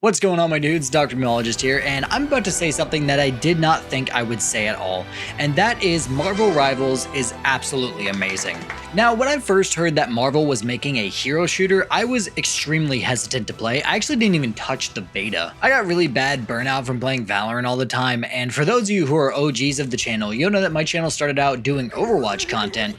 What's going on, my dudes? DrMemeologist here, and I'm about to say something that I did not think I would say at all, and that is Marvel Rivals is absolutely amazing. Now, when I first heard that Marvel was making a hero shooter, I was extremely hesitant to play. I actually didn't even touch the beta. I got really bad burnout from playing Valorant all the time, and for those of you who are OGs of the channel, you'll know that my channel started out doing Overwatch content,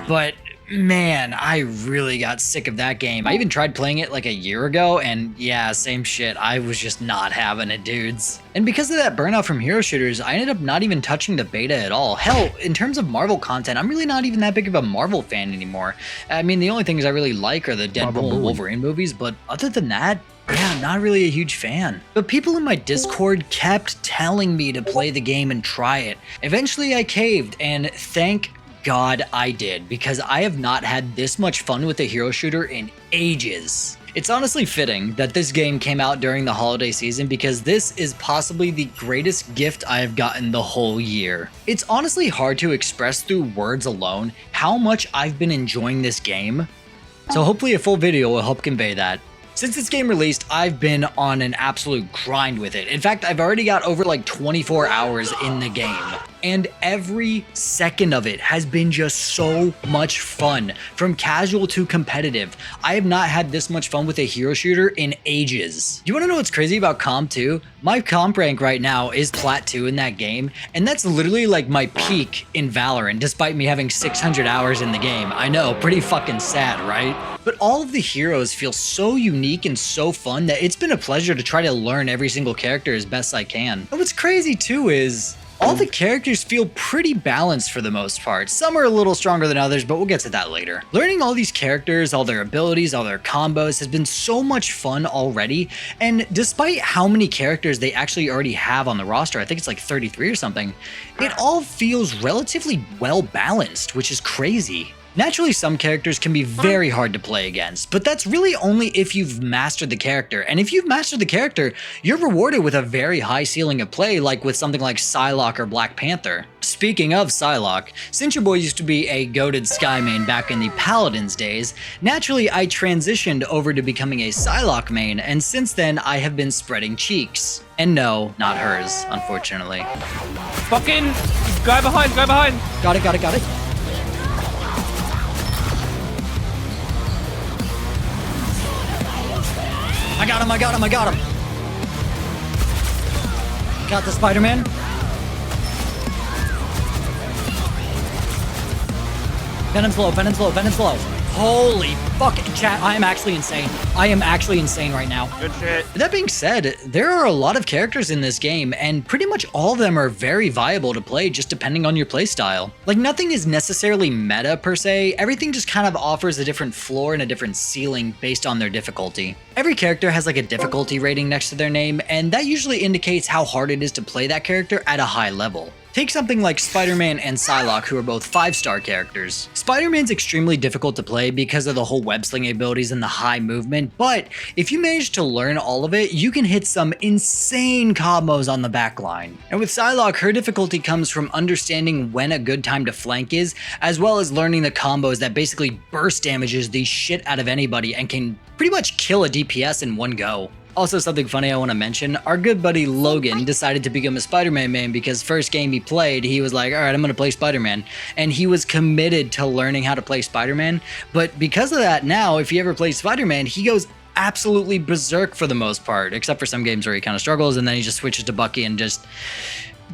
but man, I really got sick of that game. I even tried playing it like a year ago, and yeah, same shit. I was just not having it, dudes. And because of that burnout from hero shooters, I ended up not even touching the beta at all. Hell, in terms of Marvel content, I'm really not even that big of a Marvel fan anymore. I mean, the only things I really like are the Deadpool and Wolverine movies, but other than that, yeah, I'm not really a huge fan. But people in my Discord kept telling me to play the game and try it. Eventually I caved, and thank God I did, because I have not had this much fun with a hero shooter in ages. It's honestly fitting that this game came out during the holiday season because this is possibly the greatest gift I have gotten the whole year. It's honestly hard to express through words alone how much I've been enjoying this game, so hopefully a full video will help convey that. Since this game released, I've been on an absolute grind with it. In fact, I've already got over like 24 hours in the game. And every second of it has been just so much fun. From casual to competitive, I have not had this much fun with a hero shooter in ages. You wanna know what's crazy about comp 2? My comp rank right now is Plat 2 in that game, and that's literally like my peak in Valorant, despite me having 600 hours in the game. I know, pretty fucking sad, right? But all of the heroes feel so unique and so fun that it's been a pleasure to try to learn every single character as best I can. And what's crazy too is all the characters feel pretty balanced for the most part. Some are a little stronger than others, but we'll get to that later. Learning all these characters, all their abilities, all their combos has been so much fun already, and despite how many characters they actually already have on the roster, I think it's like 33 or something, it all feels relatively well balanced, which is crazy. Naturally, some characters can be very hard to play against, but that's really only if you've mastered the character. And if you've mastered the character, you're rewarded with a very high ceiling of play, like with something like Psylocke or Black Panther. Speaking of Psylocke, since your boy used to be a goated Skye main back in the Paladins days, naturally I transitioned over to becoming a Psylocke main, and since then I have been spreading cheeks. And no, not hers, unfortunately. Fucking guy behind, guy behind. Got it, got it, got it. I got him, I got him, I got him. Got the Spider-Man. Venom's low, Venom's low, Venom's low. Holy fucking chat, I am actually insane. I am actually insane right now. Good shit. That being said, there are a lot of characters in this game, and pretty much all of them are very viable to play just depending on your playstyle. Like, nothing is necessarily meta per se, everything just kind of offers a different floor and a different ceiling based on their difficulty. Every character has like a difficulty rating next to their name, and that usually indicates how hard it is to play that character at a high level. Take something like Spider-Man and Psylocke, who are both 5-star characters. Spider-Man's extremely difficult to play because of the whole web-slinging abilities and the high movement, but if you manage to learn all of it, you can hit some insane combos on the backline. And with Psylocke, her difficulty comes from understanding when a good time to flank is, as well as learning the combos that basically burst damages the shit out of anybody and can pretty much kill a DPS in one go. Also, something funny I want to mention, our good buddy Logan decided to become a Spider-Man main because first game he played, he was like, alright, I'm going to play Spider-Man. And he was committed to learning how to play Spider-Man. But because of that, now, if he ever plays Spider-Man, he goes absolutely berserk for the most part, except for some games where he kind of struggles, and then he just switches to Bucky and just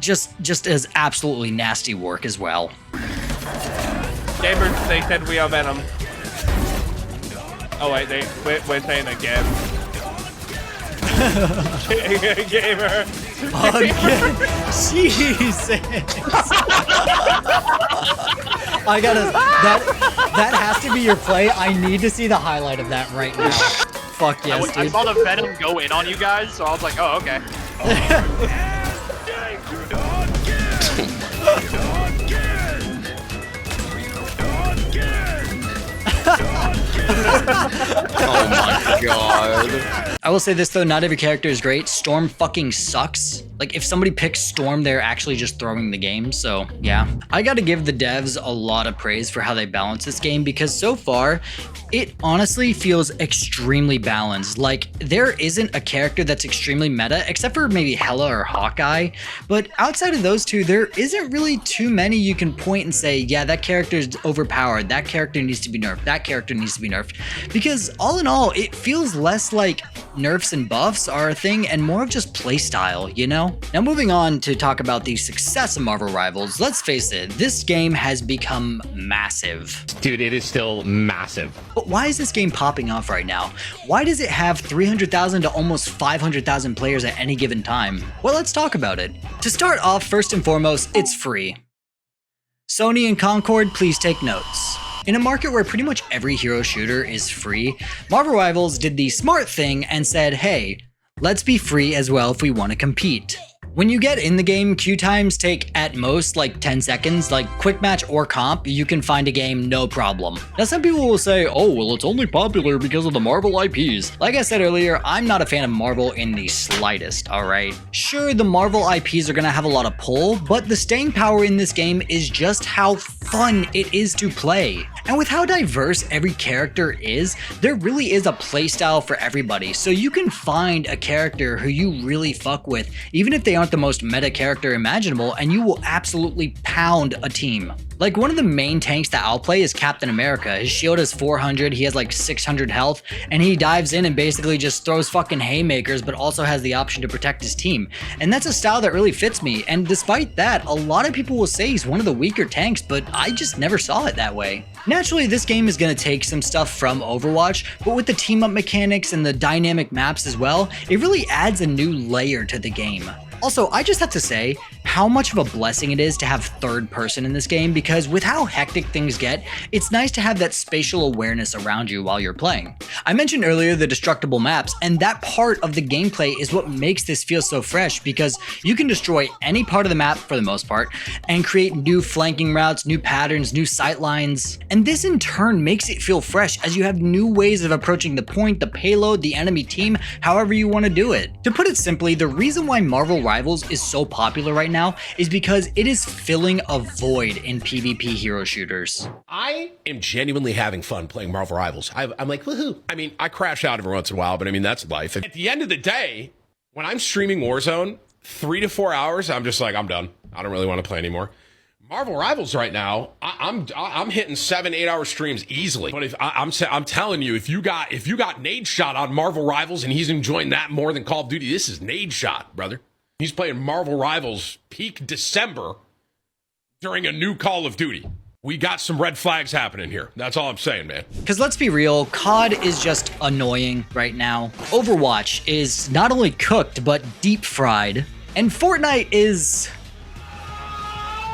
does absolutely nasty work as well. Gamers, they said we are Venom. Oh wait, we're saying again. Gamer. Again. Jesus. I gotta. That has to be your play. I need to see the highlight of that right now. Fuck yes, dude. I saw the Venom go in on you guys, so I was like, oh, okay. Oh my god. I will say this though, not every character is great. Storm fucking sucks. Like, if somebody picks Storm, they're actually just throwing the game. So yeah, I gotta give the devs a lot of praise for how they balance this game, because so far it honestly feels extremely balanced. Like, there isn't a character that's extremely meta, except for maybe Hela or Hawkeye, but outside of those two, there isn't really too many you can point and say, yeah, that character is overpowered, that character needs to be nerfed, that character needs to be nerfed, because all in all, it feels less like nerfs and buffs are a thing and more of just playstyle, you know? Now, moving on to talk about the success of Marvel Rivals, let's face it, this game has become massive. Dude, it is still massive. But why is this game popping off right now? Why does it have 300,000 to almost 500,000 players at any given time? Well, let's talk about it. To start off, first and foremost, it's free. Sony and Concord, please take notes. In a market where pretty much every hero shooter is free, Marvel Rivals did the smart thing and said, hey, let's be free as well if we want to compete. When you get in the game, queue times take at most like 10 seconds, like quick match or comp, you can find a game no problem. Now, some people will say, oh, well, it's only popular because of the Marvel IPs. Like I said earlier, I'm not a fan of Marvel in the slightest, all right? Sure, the Marvel IPs are gonna have a lot of pull, but the staying power in this game is just how fun it is to play. And with how diverse every character is, there really is a playstyle for everybody, so you can find a character who you really fuck with, even if they aren't the most meta character imaginable, and you will absolutely pound a team. Like, one of the main tanks that I'll play is Captain America. His shield is 400, he has like 600 health, and he dives in and basically just throws fucking haymakers, but also has the option to protect his team. And that's a style that really fits me, and despite that, a lot of people will say he's one of the weaker tanks, but I just never saw it that way. Naturally, this game is going to take some stuff from Overwatch, but with the team-up mechanics and the dynamic maps as well, it really adds a new layer to the game. Also, I just have to say how much of a blessing it is to have third person in this game, because with how hectic things get, it's nice to have that spatial awareness around you while you're playing. I mentioned earlier the destructible maps, and that part of the gameplay is what makes this feel so fresh, because you can destroy any part of the map for the most part and create new flanking routes, new patterns, new sight lines, and this in turn makes it feel fresh as you have new ways of approaching the point, the payload, the enemy team, however you want to do it. To put it simply, the reason why Marvel Rivals is so popular right now is because it is filling a void in PvP hero shooters. I am genuinely having fun playing Marvel Rivals. I'm like, woohoo. I mean, I crash out every once in a while, but I mean, that's life. At the end of the day, when I'm streaming Warzone, 3 to 4 hours, I'm just like, I'm done. I don't really want to play anymore. Marvel Rivals right now, I'm hitting 7-8 hour streams easily. But if I'm telling you, if you got Nade Shot on Marvel Rivals and he's enjoying that more than Call of Duty, this is Nade Shot, brother. He's playing Marvel Rivals peak December during a new Call of Duty. We got some red flags happening here. That's all I'm saying, man. Because let's be real, COD is just annoying right now. Overwatch is not only cooked, but deep fried. And Fortnite is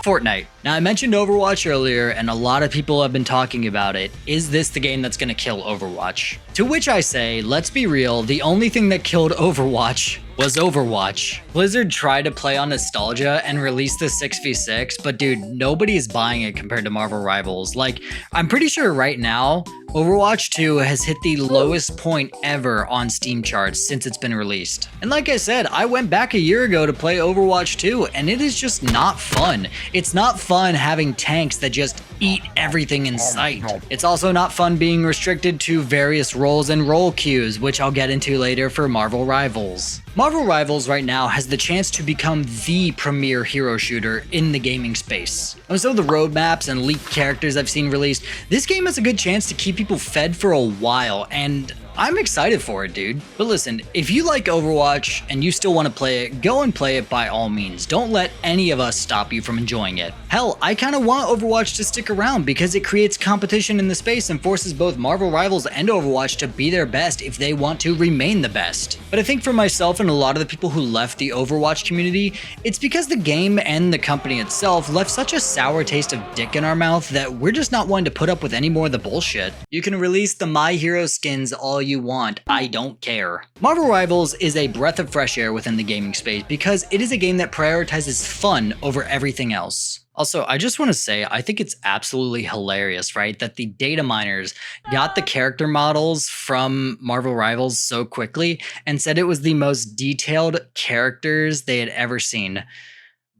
Fortnite. Now, I mentioned Overwatch earlier, and a lot of people have been talking about it. Is this the game that's gonna kill Overwatch? To which I say, let's be real, the only thing that killed Overwatch was Overwatch. Blizzard tried to play on nostalgia and release the 6v6, but dude, nobody is buying it compared to Marvel Rivals. Like, I'm pretty sure right now, Overwatch 2 has hit the lowest point ever on Steam charts since it's been released. And like I said, I went back a year ago to play Overwatch 2, and it is just not fun. It's not fun having tanks that just eat everything in sight. It's also not fun being restricted to various roles and role queues, which I'll get into later for Marvel Rivals. Marvel Rivals right now has the chance to become the premier hero shooter in the gaming space. And with some of the roadmaps and leaked characters I've seen released, this game has a good chance to keep people fed for a while, and I'm excited for it, dude. But listen, if you like Overwatch and you still want to play it, go and play it by all means. Don't let any of us stop you from enjoying it. Hell, I kind of want Overwatch to stick around because it creates competition in the space and forces both Marvel Rivals and Overwatch to be their best if they want to remain the best. But I think for myself and a lot of the people who left the Overwatch community, it's because the game and the company itself left such a sour taste of dick in our mouth that we're just not wanting to put up with any more of the bullshit. You can release the My Hero skins all hell you want. I don't care. Marvel Rivals is a breath of fresh air within the gaming space because it is a game that prioritizes fun over everything else. Also, I just want to say, I think it's absolutely hilarious, right? That the data miners got the character models from Marvel Rivals so quickly and said it was the most detailed characters they had ever seen.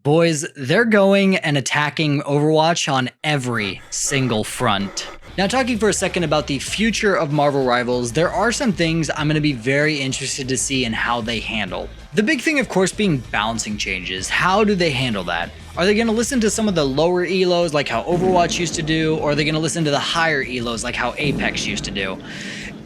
Boys, they're going and attacking Overwatch on every single front. Now, talking for a second about the future of Marvel Rivals, there are some things I'm going to be very interested to see in how they handle. The big thing, of course, being balancing changes. How do they handle that? Are they going to listen to some of the lower elos like how Overwatch used to do, or are they going to listen to the higher elos like how Apex used to do?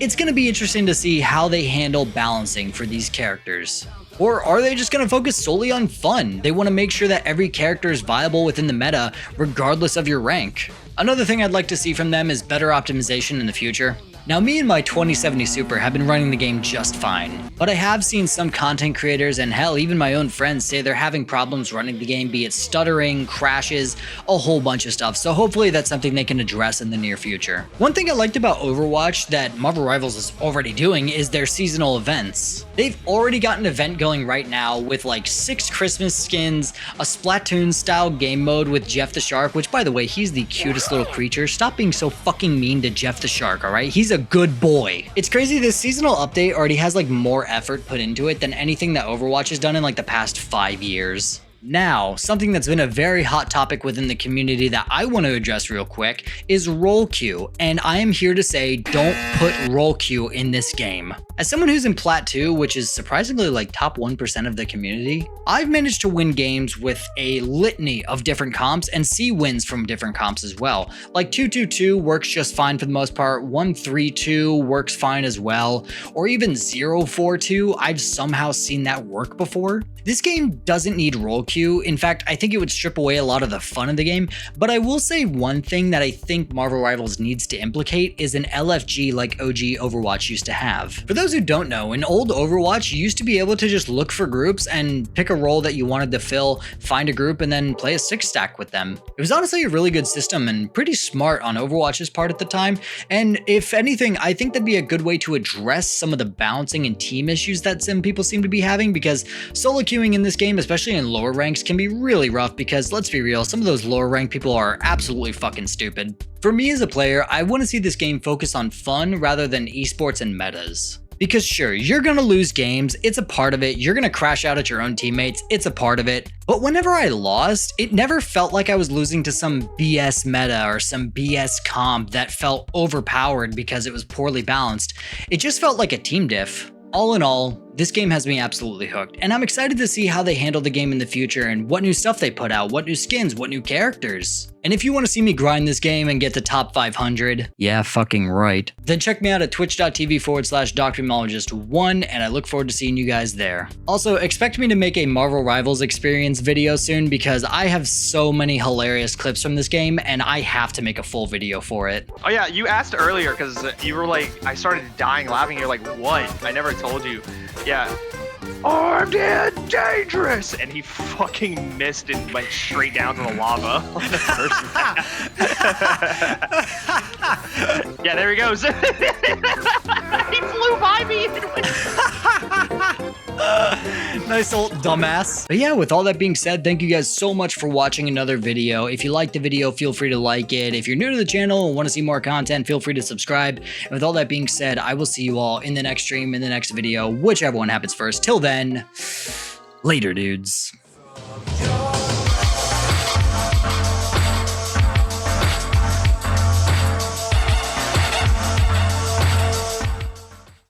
It's going to be interesting to see how they handle balancing for these characters. Or are they just going to focus solely on fun? They want to make sure that every character is viable within the meta, regardless of your rank. Another thing I'd like to see from them is better optimization in the future. Now, me and my 2070 Super have been running the game just fine, but I have seen some content creators and hell, even my own friends say they're having problems running the game, be it stuttering, crashes, a whole bunch of stuff, so hopefully that's something they can address in the near future. One thing I liked about Overwatch that Marvel Rivals is already doing is their seasonal events. They've already got an event going right now with like 6 Christmas skins, a Splatoon style game mode with Jeff the Shark, which by the way, he's the cutest little creature. Stop being so fucking mean to Jeff the Shark, alright? He's a good boy. It's crazy, this seasonal update already has like more effort put into it than anything that Overwatch has done in like the past 5 years. Now, something that's been a very hot topic within the community that I want to address real quick is role queue, and I am here to say don't put role queue in this game. As someone who's in Plat 2, which is surprisingly like top 1% of the community, I've managed to win games with a litany of different comps and see wins from different comps as well. Like 2-2-2 works just fine for the most part, 1-3-2 works fine as well, or even 0-4-2, I've somehow seen that work before. This game doesn't need role queue. In fact, I think it would strip away a lot of the fun of the game, but I will say one thing that I think Marvel Rivals needs to implicate is an LFG like OG Overwatch used to have. For those who don't know, in old Overwatch, you used to be able to just look for groups and pick a role that you wanted to fill, find a group, and then play a 6-stack with them. It was honestly a really good system and pretty smart on Overwatch's part at the time, and if anything, I think that'd be a good way to address some of the balancing and team issues that some people seem to be having, because solo queuing in this game, especially in lower ranks, can be really rough because, let's be real, some of those lower rank people are absolutely fucking stupid. For me as a player, I want to see this game focus on fun rather than esports and metas. Because sure, you're gonna lose games, it's a part of it, you're gonna crash out at your own teammates, it's a part of it, but whenever I lost, it never felt like I was losing to some BS meta or some BS comp that felt overpowered because it was poorly balanced. It just felt like a team diff. All in all, this game has me absolutely hooked, and I'm excited to see how they handle the game in the future and what new stuff they put out, what new skins, what new characters. And if you want to see me grind this game and get to top 500, yeah, fucking right, then check me out at twitch.tv/DrMemeologist1, and I look forward to seeing you guys there. Also, expect me to make a Marvel Rivals experience video soon because I have so many hilarious clips from this game, and I have to make a full video for it. Oh yeah, you asked earlier because you were like, I started dying laughing. You're like, what? I never told you. Yeah. Armed and dangerous! And he fucking missed and went straight down to the lava on the first map. Yeah, there he goes. He flew by me and went... Nice old dumbass. But yeah, with all that being said, thank you guys so much for watching another video. If you liked the video, feel free to like it. If you're new to the channel and want to see more content, feel free to subscribe. And with all that being said, I will see you all in the next stream, in the next video, whichever one happens first. Till then, later, dudes.